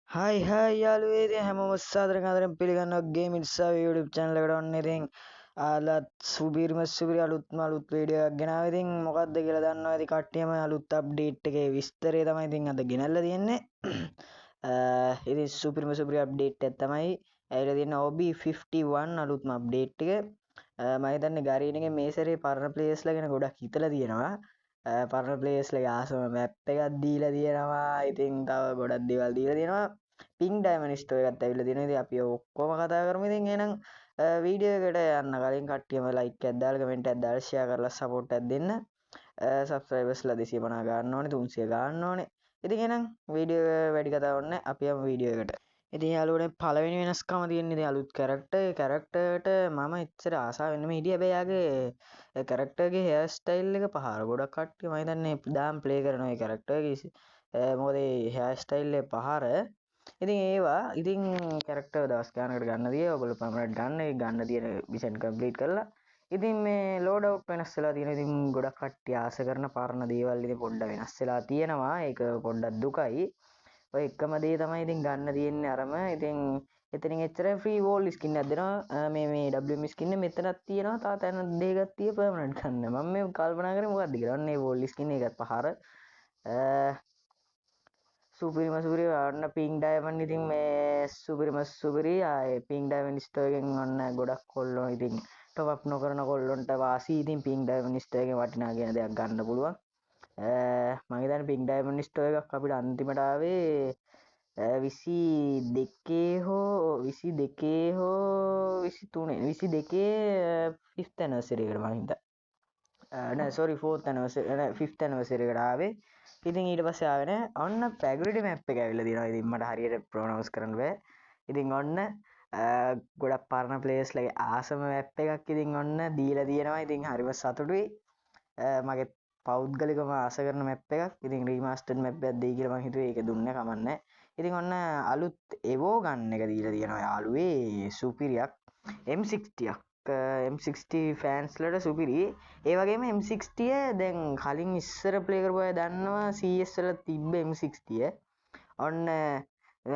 Hai යාළුවෝ ඉතින් හැමෝම සාදරයෙන් ආදරයෙන් පිළිගන්නවා ගේම් ඉට්සා YouTube channel එකට ඔන්න ඉතින් අලත් සුපිරි අලුත් වීඩියෝ එකක් ගෙනාවා ඉතින් මොකද්ද කියලා දන්නවා ඉතින් කට්ටියම අලුත් අප්ඩේට් එකේ විස්තරය තමයි ඉතින් අද ගෙනල්ලා තියෙන්නේ ඉතින් සුපිරි අප්ඩේට් එකක් තමයි ඇවිල්ලා තියෙන්නේ OB51 අලුත්ම අප්ඩේට් එක මම හිතන්නේ ගරීන් එකේ මේ සැරේ පරණ ප්ලේයර්ස්ලා ගැන ගොඩක් හිතලා තියෙනවා පරණ ප්ලේයර්ස්ලාගේ ආසම මැප් එකක් දීලා තියෙනවා ඉතින් තව ගොඩක් දේවල් දීලා තියෙනවා පිං ඩයමන්ඩ් ස්ටෝර් එකත් ඇවිල්ලා තියෙනවා ඉතින් අපි ඔක්කොම කතා කරමු ඉතින් එහෙනම් වීඩියෝ එකට යන්න කලින් කට්ටියම ලයික් එකක් දාලා කමෙන්ට් එකක් දාලා ෂෙයා කරලා සපෝට් එකක් දෙන්න සබ්ස්ක්‍රයිබර්ස්ලා 250 ගන්න ඕනේ 300 ගන්න ඕනේ ඉතින් එහෙනම් වීඩියෝ වැඩි කතාවක් නැහැ අපි යමු වීඩියෝ එකට ඉතින් යාළුවනේ පළවෙනි වෙනස්කම තියෙන්නේ ඉතින් අලුත් කැරක්ටර්ට මම එච්චර ආසාවෙන් නෙමෙයි හිටියේ හැබැයි යාගේ කැරක්ටර්ගේ හෙයර් ස්ටයිල් එක පහර ගොඩක් කට්ටිය මම හිතන්නේ දාම් ප්ලේ කරනවා ඒ කැරක්ටර්ගේ මොකද ඒ හෙයර් ස්ටයිල් එක පහර ඉතින් ඒවා ඉතින් කැරක්ටර් දවස් ගානකට ගන්න දිය ඔයගොල්ලෝ පර්මනන්ට් ගන්න තියෙන මිෂන් කම්ප්ලීට් කරලා ඉතින් මේ ලෝඩ් අවුට් වෙනස් වෙලා තියෙනවා ඉතින් ගොඩක් කට්ටිය ආස කරන පරණ දේවල් ඉතින් පොඩ්ඩක් වෙනස් වෙලා තියෙනවා ඒක පොඩ්ඩක් දුකයි ඔය එකම දේ තමයි ඉතින් ගන්න තියෙන්නේ අරම ඉතින් එතනින් එච්චර ෆ්‍රී වෝල් ස්කින් එකක් දෙනවා මේ WM ස්කින් එක මෙතනක් තියෙනවා තා තැන දෙකක් තිය පර්මනන්ට් ගන්න මම මේ කල්පනා කරේ මොකක්ද කියලා ඔන්න ඒ වෝල් ස්කින් එකත් පහර සුපිරිම ඔන්න පිං ඩයමන්ඩ් ඉතින් මේ සුපිරි ආයේ පිං ඩයමන්ඩ් ස්ටෝර් එකෙන් ඔන්න ගොඩක් කොල්ලෝ ඉතින් ටොප් අප් නොකරන කොල්ලොන්ට වාසි ඉතින් පිං ඩයමන්ඩ් ස්ටෝර් එකෙන් වටිනා කියන දෙයක් ගන්න පුළුවන් මම හිතන්නේ පිං ඩයමන්ඩ් ස්ටෝර් එකක් අපිට අන්තිමට ආවේ 22 හෝ 22 හෝ 23 22 5th anniversary එකට මම හිතා නෑ සෝරි 4th anniversary නෑ 5th anniversary එකට ආවේ ඉතින් ඊට පස්සේ ආවේ නෑ ඔන්න පැගරිටි මැප් එක ඇවිල්ලා තියෙනවා ඉතින් මට හරියට ප්‍රොනවුන්ස් කරන්න බෑ ඉතින් ඔන්න ගොඩක් පරණ ප්ලේයර්ස්ලාගේ ආසම මැප් එකක් ඉතින් ඔන්න දීලා තියෙනවා ඉතින් හරිම සතුටුයි මගේ පෞද්ගලිකව ආස කරන මැප් එකක් ඉතින් රීමාස්ටර්ඩ් මැප් එකක් දෙයි කියලා මං හිතුවේ ඒක දුන්නේ කමන්නේ ඉතින් ඔන්න අලුත් එවෝ ගන්න එක දීලා තියෙනවා යාළුවේ සුපිරියක් M60ක් M60 ෆෑන්ස්ලට සුපිරි ඒ වගේම M60 දැන් කලින් ඉස්සර ප්ලේ කරපු අය දන්නවා CS වල තිබ්බ M60 ඔන්න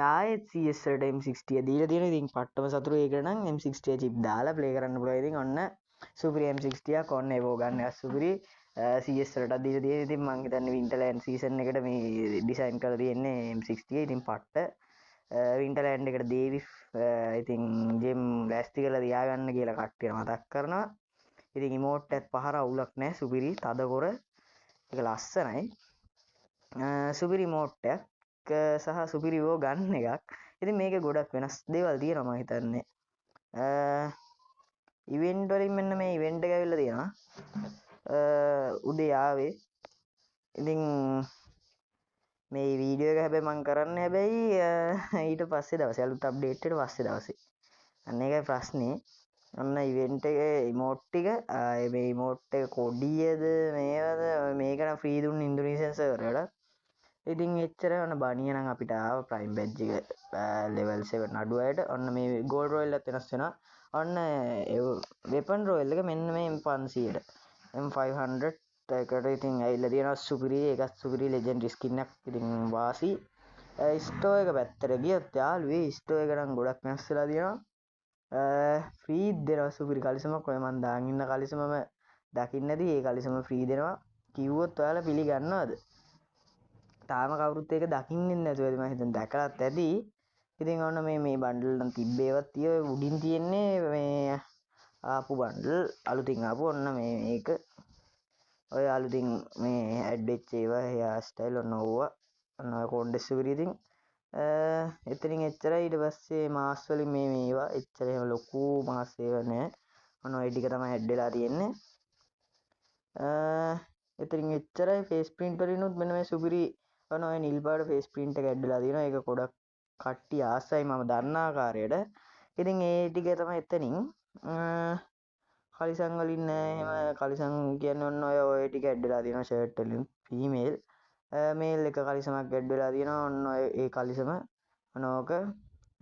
ආයෙත් CS වලට M60 දීලා තියෙනවා ඉතින් පට්ටම සතුටු ඒක නම් M60 chip දාලා ප්ලේ කරන්න පුළුවන් ඉතින් ඔන්න සුපිරි M60ක් ඔන්න එවෝ ගන්න එක සුපිරි CS වලට දීලා තියෙනවා ඉතින් මං හිතන්නේ වින්ටර්ලෑන්ඩ් සීසන් එකට මේ ඩිසයින් කරලා තියෙන්නේ M60 ඉතින් පට්ට වින්ටර්ලෑන්ඩ් එකට දේවි ඉතින් ජෙම් ලෑස්ති කරලා තියාගන්න කියලා කට්ටිය මතක් කරනවා ඉතින් ඉමෝට් එකත් පහර අවුලක් නැහැ සුපිරි තදකොර ඒක ලස්සනයි සුපිරි ඉමෝට් එකක් සහ සුපිරි වෝ ගන්න එකක් ඉතින් මේකේ ගොඩක් වෙනස් දේවල් තියෙනවා මම හිතන්නේ ඉවෙන්ට් වලින් මෙන්න මේ ඉවෙන්ට් එක ඇවිල්ලා තියෙනවා උදේ ආවේ ඉතින් මේ වීඩියෝ එක හැබැයි මම කරන්නේ හැබැයි ඊට පස්සේ දවසේ අලුත් අප්ඩේට් එකට පස්සේ දවසේ අන්න ඒකයි ප්‍රශ්නේ ඔන්න ඉවෙන්ට් එකේ ඉමෝට් ටික මේ ඉමෝට් එක කොඩියද මේවද මේක නම් ෆ්‍රී දුන්න ඉන්දුනීසියන් සර්වර් වලට ඉතින් එච්චර ඔන්න බණිය නම් අපිට ආව ප්‍රයිම් බැජ් එක ලෙවල් 7 අඩු අයට ඔන්න මේ ගෝල්ඩ් රොයල් එකත් වෙනස් වෙනවා ඔන්න වෙපන් රොයල් එක මෙන්න මේ M500ට M500 එකට ඉතින් ඇවිල්ලා තියෙනවා සුපිරි එකත් සුපිරි ලෙජෙන්ඩරි ස්කින් එකක් ඉතින් වාසි ස්ටෝ එක පැත්තට ගියොත් යාළුවේ ස්ටෝ එක නම් ගොඩක් වෙනස් වෙලා තියෙනවා ෆ්‍රී දෙනවා සුපිරි කලිසමක් ඔය මන් දාන් ඉන්න කලිසමම දකින්න නැති ඒ කලිසම ෆ්‍රී දෙනවා කිව්වොත් ඔයාලා පිළිගන්නවද තාම කවුරුත් ඒක දකින්නේ නැතුව මම හිතන්නේ දැකලත් ඇති ඉතින් ඔන්න මේ බන්ඩල් නම් තිබ්බේවත් තිය උඩින් තියෙන්නේ මේ ආපු බන්ඩල් අලුතින් ආපු ඔන්න මේක ඔය අලුතින් මේ ඇඩ් වෙච්ච ඒවා හෙයාර් ස්ටයිල් ඔන්න ඕවා ඔන්න කොණ්ඩෙස් සුපිරි ඉතින් එතනින් එච්චරයි ඊට පස්සේ මාස් වලින් මේවා එච්චර එහෙම ලොකු මාස් ඒවා නෑ ඔන්න ඔය ටික තමයි ඇඩ් වෙලා තියෙන්නේ එතනින් එච්චරයි ෆේස් ප්‍රින්ට් වලිනුත් මෙන්න මේ සුපිරි ඔන්න ඔය නිල් පාට ෆේස් ප්‍රින්ට් එක ඇඩ් වෙලා තියෙනවා ඒක ගොඩක් කට්ටිය ආසයි මම දන්න ආකාරයට ඉතින් ඒ ටික තමයි එතනින් කලිසම් වලින් නෑ එහෙම කලිසම් කියන්නේ ඔන්න ඔය ටික ඇඩ් වෙලා තියෙනවා ෂර්ට් වලින් ෆීමේල් මේල් එක කලිසමක් ඇඩ් වෙලා තියෙනවා ඔන්න ඒ කලිසම ඔන්න ඕක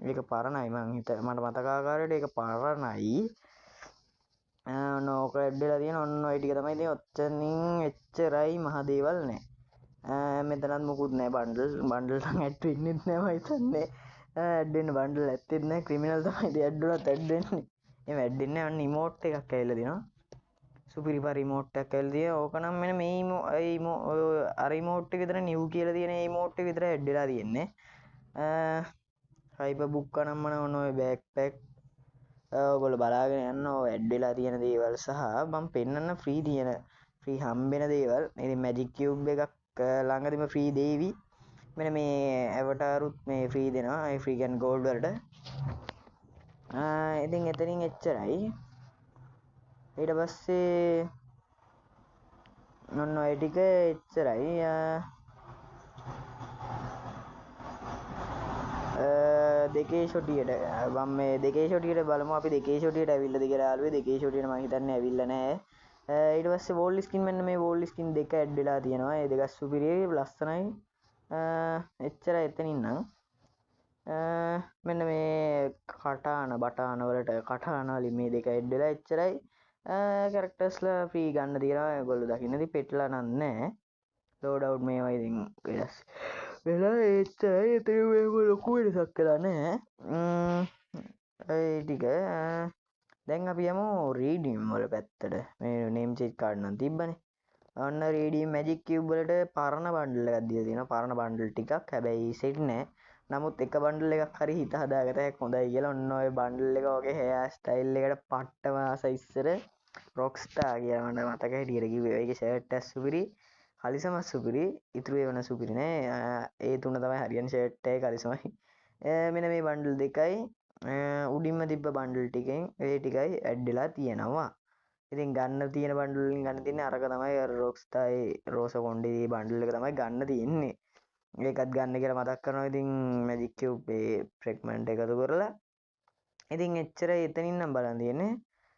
ඒක පරණයි මට මතක ආකාරයට ඒක පරණයි ඔන්න ඕක ඇඩ් වෙලා තියෙන ඔන්න ඔය ටික තමයි ඉතින් ඔච්චරින් එච්චරයි මහ දේවල් නෑ මෙතනත් මුකුත් නෑ බන්ඩල් ඇට් වෙන්නෙත් නෑ මම හිතන්නේ ඇඩ් වෙන්න බන්ඩල් ඇත්තෙත් නෑ ක්‍රිමිනල් තමයි ඉතින් ඇඩ් වුණත් ඇඩ් වෙන්නේ එහෙම ඇඩ් වෙන්නේ අන්න ඉමෝට් එකක් ඇවිල්ලා දෙනවා සුපිරි පරි ඉමෝට් එකක් ඇවිල්ලා තියෙනවා ඕක නම් මෙන්න මේ අර ඉමෝට් එක විතර නිව් කියලා තියෙන ඉමෝට් එක විතර ඇඩ් වෙලා තියෙන්නේ හයිපර් බුක් නම් මම ඔය බෑක් පැක් ඔයගොල්ලෝ බලාගෙන යන්න ඔය ඇඩ් වෙලා තියෙන දේවල් සහ මම පෙන්නන්න ෆ්‍රී හම්බෙන දේවල් ඉතින් මැජික් කියුබ් එකක් ළඟදිම ෆ්‍රී දේවි මෙන්න මේ ඇවටාරුත් මේ ෆ්‍රී දෙනවා ඒ ෆ්‍රී කියන්නේ ගෝල්ඩ් වලට ඉතින් එතනින් එච්චරයි ඊට පස්සේ ඔන්න ඔය ටික එච්චරයි දෙකේ ෂොටියට මම මේ දෙකේ ෂොටියට බලමු අපි දෙකේ ෂොටියට ඇවිල්ලාද කියලා යාළුවෝ දෙකේ ෂොටියට මම හිතන්නේ ඇවිල්ලා නැහැ ඊට පස්සේ වෝල් ස්කින් මෙන්න මේ වෝල් ස්කින් දෙක ඇඩ් වෙලා තියෙනවා ඒ දෙක සුපිරියි ලස්සනයි එච්චරයි එතනින් නම් මෙන්න මේ බටාන වලට කටාන වලින් මේ දෙක ඇඩ් වෙලා එච්චරයි කැරක්ටර්ස්ලා ෆ්‍රී ගන්න තියෙනවා ඒගොල්ලෝ දකින්න ඉතින් පෙට්ලා නෑ ලෝඩ් අවුට් මේවා ඉතින් වෙනස් වෙලා එච්චරයි එතන මේක ලොකු වෙනසක් වෙලා නෑ ඒ ටික දැන් අපි යමු රීඩීම් වල පැත්තට මේ නේම් චේන්ජ් කාඩ් නම් තිබ්බනේ ඔන්න රීඩීම් මැජික් කියුබ් වලට පරණ බන්ඩල් එකක් දීලා තියෙනවා පරණ බන්ඩල් ටිකක් හැබැයි සෙට් නෑ නමුත් එක බන්ඩල් එකක් හරි හිත හදාගත හැක් හොඳයි කියලා ඔන්න ඔය බන්ඩල් එක වගේ හෙයා ස්ටයිල් එකට පට්ටම ආස ඉස්සර රොක්ස්ටාර් කියලා මට මතක හිටියට කිව්වේ ඒකේ ෂර්ට් එක සුපිරි කලිසම සුපිරි ඉතුරු ඒවා සුපිරි නෑ ඒ තුන තමයි හරියන ෂර්ට් එකයි කලිසමයි මෙන්න මේ බන්ඩල් දෙකයි උඩින්ම තිබ්බ බන්ඩල් ටිකෙන් ඒ ටිකයි ඇඩ් වෙලා තියෙනවා ඉතින් ගන්න තියෙන බන්ඩල් වලින් ගන්න තියෙන්නේ අරක තමයි රොක්ස්ටාර් රෝස කොණ්ඩේ බන්ඩල් එක තමයි ගන්න තියෙන්නේ ඒකත් ගන්න කියලා මතක් කරනවා ඉතින් මැජික් කියුබ් ඒ ෆ්‍රැග්මන්ට් එකතු කරලා ඉතින් එච්චරයි එතනින් නම් බලන් තියෙන්නේ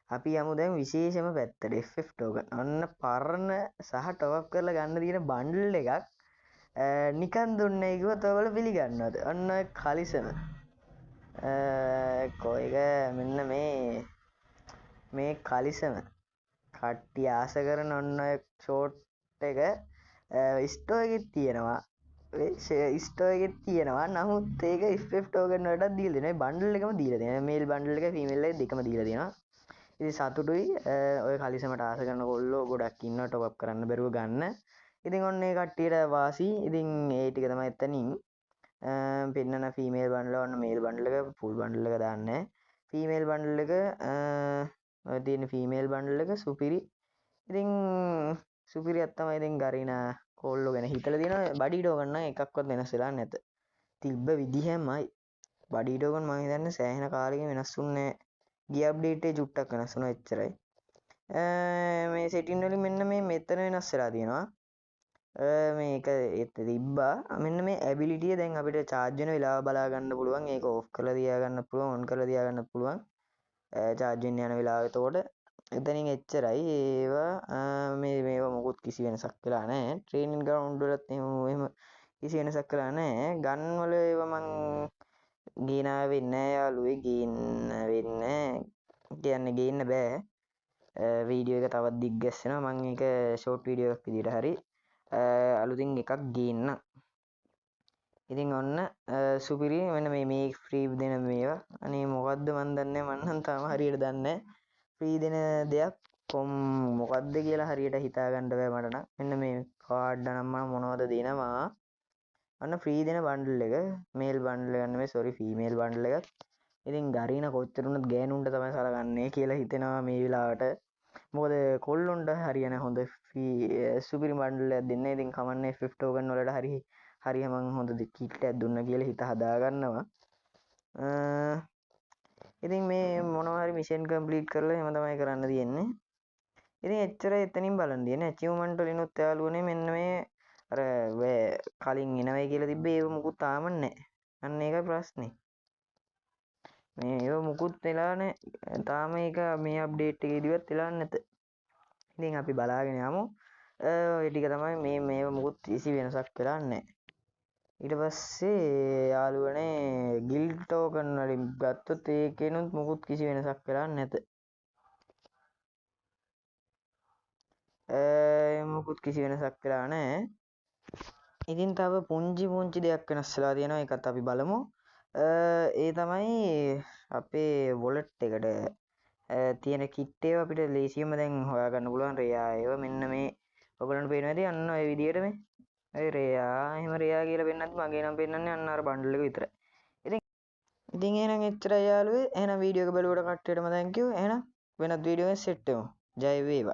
අපි යමු දැන් විශේෂම පැත්තට FF ටෝකන් ඔන්න පරණ සහ ටොප් අප් කරලා ගන්න තියෙන බන්ඩල් එකක් නිකන් දුන්නේ කිව්වොත් ඔයගොල්ලෝ පිළිගන්නවද ඔන්න ඔය කලිසම කොයික මෙන්න මේ කලිසම කට්ටිය ආස කරන ඔන්න ඔය ෂෝට් එක ස්ටෝ එකේ තියෙනවා ස්ටෝ එකේ තියෙනවා නමුත් ඒක FF ටෝකන් වලටත් දීලා දෙනවා මේ බන්ඩල් එකම දීලා දෙනවා මේල් බන්ඩල් එක ෆීමේල් එක දෙකම දීලා දෙනවා ඉතින් සතුටුයි ඔය කලිසමට ආස කරන කොල්ලෝ ගොඩක් ඉන්නවා ටොප් අප් කරන්න බැරුව ගන්න ඉතින් ඔන්න ඒ කට්ටියට වාසි ඉතින් ඒ ටික තමයි එතනින් පෙන්නන ෆීමේල් බන්ඩල් ඔන්න මේල් බන්ඩල් එක ෆුල් බන්ඩල් එක දාන්නේ ෆීමේල් බන්ඩල් එක ඔය තියෙන ෆීමේල් බන්ඩල් එක සුපිරි ඉතින් සුපිරියක් තමයි ඉතින් ගරිනා කොල්ලෝ ගැන හිතලා තියෙනවා බඩි ටෝකන් නම් එකක්වත් වෙනස් වෙලා නැත තිබ්බ විදිහමයි බඩි ටෝකන් මම හිතන්නේ සෑහෙන කාලෙකින් වෙනස් වුන්නේ ගිය අප්ඩේට් එකේ චුට්ටක් වෙනස් වුණා එච්චරයි මේ සෙටින් වලින් මෙන්න මේ මෙතන වෙනස් වෙලා තියෙනවා මේක තිබ්බා මෙන්න මේ ඇබිලිටිය දැන් අපිට charge වෙන වෙලාව බලා ගන්න පුළුවන් ඒක off කරලා තියා ගන්න පුළුවන් on කරලා තියා ගන්න පුළුවන් charge වෙන්න යන වෙලාව එතකොට එතනින් එච්චරයි ඒවා මේවා මොකුත් කිසි වෙනසක් වෙලා නැහැ ට්‍රේනින් ග්‍රවුන්ඩ් වලත් එහෙම කිසි වෙනසක් වෙලා නැහැ ගන් වල ඒවා මං ගේනා වෙන්නේ නැහැ යාළුවේ ගේන්න වෙන්නේ කියන්නේ ගේන්න බෑ වීඩියෝ එක තවත් දිග් ගැස්සෙනවා මම ඒක ෂෝට් වීඩියෝ එකක් විදිහට හරි අලුතින් එකක් ගේන්න ඉතින් ඔන්න සුපිරි මෙන්න මේ ෆ්‍රී දෙන මේවා අනේ මොකද්ද මන් දන්නේ මන් නම් තාම හරියට දන්නේ ෆ්‍රී දෙන දෙයක් මොකද්ද කියලා හරියට හිතා ගන්න බෑ මට නම් මෙන්න මේ කාඩ් නම් මොනවද දෙනවා අන්න ෆ්‍රී දෙන බන්ඩල් එක මේල් බන්ඩල් එක නෙමෙයි සෝරි ෆීමේල් බන්ඩල් එකක් ඉතින් ගරීන කොච්චර උනත් ගෑනුන්ට තමයි සලකන්නේ කියලා හිතෙනවා මේ වෙලාවට මොකද කොල්ලොන්ට හරියන හොඳ සුපිරි බන්ඩල් එකක් දෙන්න ඉතින් කමන්නේ FF ටෝකන් වලට හරි මං හොඳ කිට් එකක් දුන්න කියලා හිත හදා ගන්නවා ඉතින් මේ මොනවා හරි මිෂන් කම්ප්ලීට් කරලා එහෙම තමයි කරන්න තියෙන්නේ ඉතින් එච්චරයි එතනින් බලන් තියෙන්නේ ඇචීව්මන්ට් වලිනුත් යාළුවනේ මෙන්න මේ අර කලින් එනවයි කියලා තිබ්බේ ඒව මුකුත් තාම නැහැ. අන්න ඒකයි ප්‍රශ්නේ. මේ ඒව මුකුත් වෙලා නැහැ. තාම ඒක මේ අප්ඩේට් එකේදීවත් වෙලා නැත. ඉතින් අපි බලාගෙන යමු. ඔය ටික තමයි මේව මුකුත් කිසි වෙනසක් වෙලා නැහැ. ඊට පස්සේ යාළුවනේ ගිල්ඩ් ටෝකන් වලින් ගත්තොත් ඒකේනොත් මුකුත් කිසි වෙනසක් වෙලා නැත. මුකුත් කිසි වෙනසක් වෙලා නැහැ. ඉතින් තව පුංචි දෙයක් වෙනස් වෙලා තියෙනවා. ඒකත් අපි බලමු. ඒ තමයි අපේ වොලට් එකට තියෙන කිට් ඒවා අපිට ලේසියෙන්ම දැන් හොයාගන්න පුළුවන්. රෙයා ඒවා මෙන්න මේ ඔයගලන්ට පේනවා ඇති අන්න ඔය විදියට මේ. ඒ රෙයා එහෙම රෙයා කියලා පෙන්නත් මගේ නම් පෙන්නන්නේ අන්න අර බන්ඩල් එක විතරයි. ඉතින් එහෙනම් එච්චරයි යාළුවෝ. එහෙනම් වීඩියෝ එක බලුවට කට්ටියටම thank you. එහෙනම් වෙනත් වීඩියෝ එකකින් සෙට් වෙමු. ජය වේවා.